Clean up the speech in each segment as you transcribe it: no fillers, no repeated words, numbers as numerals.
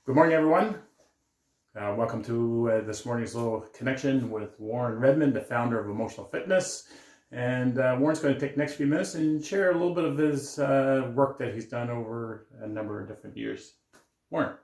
Good morning, everyone. Welcome to this morning's little connection with Warren Redmond, the founder of Emotional Fitness. And Warren's going to take the next few minutes and share a little bit of his work that he's done over a number of different years. Warren.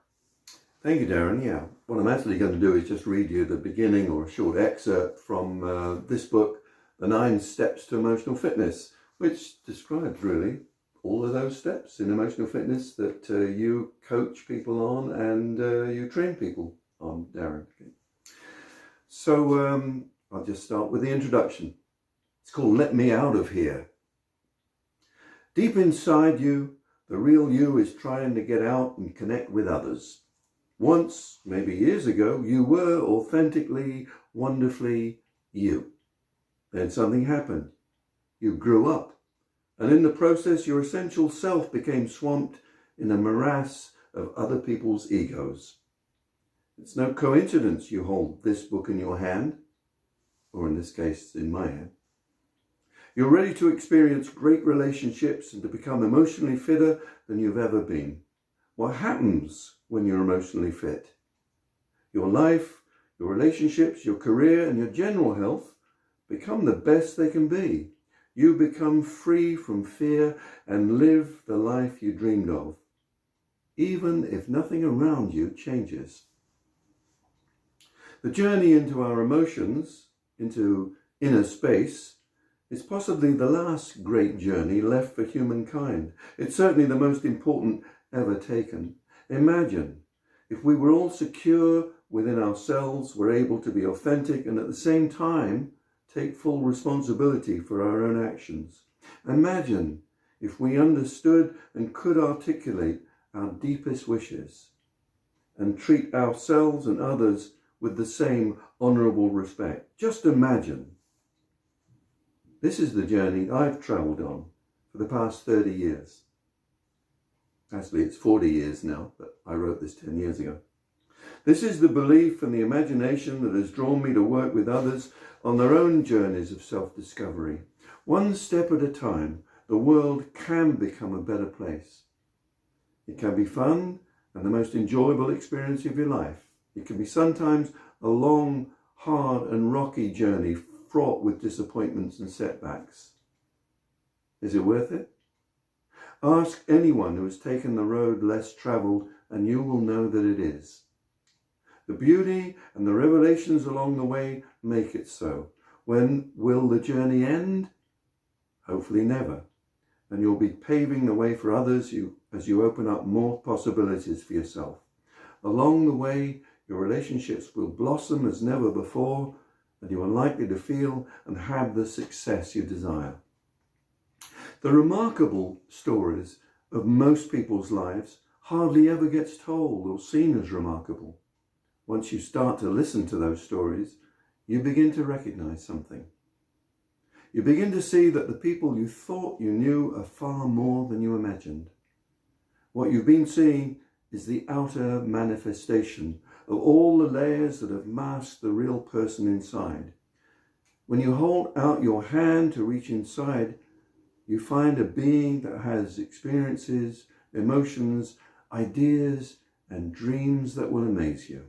Thank you, Darren. Yeah, what I'm actually going to do is just read you the beginning or a short excerpt from this book, The 9 Steps to Emotional Fitness, which describes really all of those steps in emotional fitness that you coach people on and you train people on, Darren. Okay. So I'll just start with the introduction. It's called Let Me Out of Here. Deep inside you, the real you is trying to get out and connect with others. Once, maybe years ago, you were authentically, wonderfully you. Then something happened. You grew up. And in the process, your essential self became swamped in a morass of other people's egos. It's no coincidence you hold this book in your hand, or in this case, in my hand. You're ready to experience great relationships and to become emotionally fitter than you've ever been. What happens when you're emotionally fit? Your life, your relationships, your career, and your general health become the best they can be. You become free from fear and live the life you dreamed of, even if nothing around you changes. The journey into our emotions, into inner space, is possibly the last great journey left for humankind. It's certainly the most important ever taken. Imagine if we were all secure within ourselves, were able to be authentic and at the same time take full responsibility for our own actions. Imagine if we understood and could articulate our deepest wishes and treat ourselves and others with the same honourable respect. Just imagine. This is the journey I've travelled on for the past 30 years. Actually, it's 40 years now, but I wrote this 10 years ago. This is the belief and the imagination that has drawn me to work with others on their own journeys of self-discovery. One step at a time, the world can become a better place. It can be fun and the most enjoyable experience of your life. It can be sometimes a long, hard and rocky journey fraught with disappointments and setbacks. Is it worth it? Ask anyone who has taken the road less travelled and you will know that it is. The beauty and the revelations along the way make it so. When will the journey end? Hopefully never. And you'll be paving the way for others as you open up more possibilities for yourself. Along the way, your relationships will blossom as never before, and you are likely to feel and have the success you desire. The remarkable stories of most people's lives hardly ever gets told or seen as remarkable. Once you start to listen to those stories, you begin to recognize something. You begin to see that the people you thought you knew are far more than you imagined. What you've been seeing is the outer manifestation of all the layers that have masked the real person inside. When you hold out your hand to reach inside, you find a being that has experiences, emotions, ideas, and dreams that will amaze you.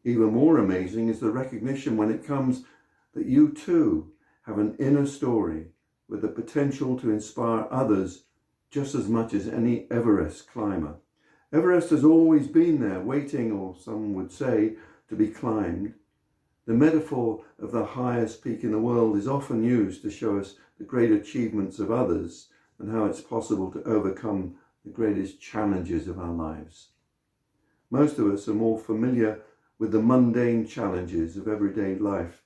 Even more amazing is the recognition when it comes that you too have an inner story with the potential to inspire others just as much as any Everest climber. Everest has always been there, waiting, or some would say, to be climbed. The metaphor of the highest peak in the world is often used to show us the great achievements of others and how it's possible to overcome the greatest challenges of our lives. Most of us are more familiar with the mundane challenges of everyday life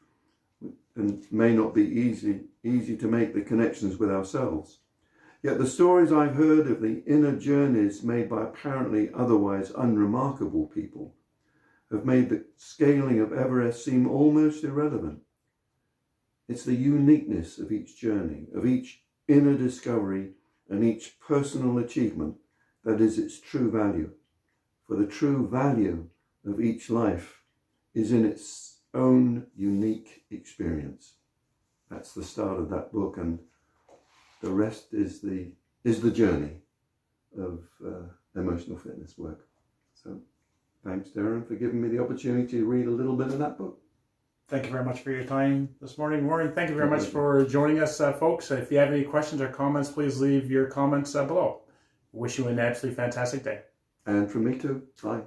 and may not be easy to make the connections with ourselves. Yet the stories I've heard of the inner journeys made by apparently otherwise unremarkable people have made the scaling of Everest seem almost irrelevant. It's the uniqueness of each journey, of each inner discovery and each personal achievement that is its true value. For the true value of each life is in its own unique experience. That's the start of that book, and the rest is the journey of emotional fitness work. So Thanks, Darren, for giving me the opportunity to read a little bit of that book. Thank you very much for your time this morning, Warren. Thank you very much for joining us, folks. If you have any questions or comments, please leave your comments below. Wish you an absolutely fantastic day. And from me too. Bye.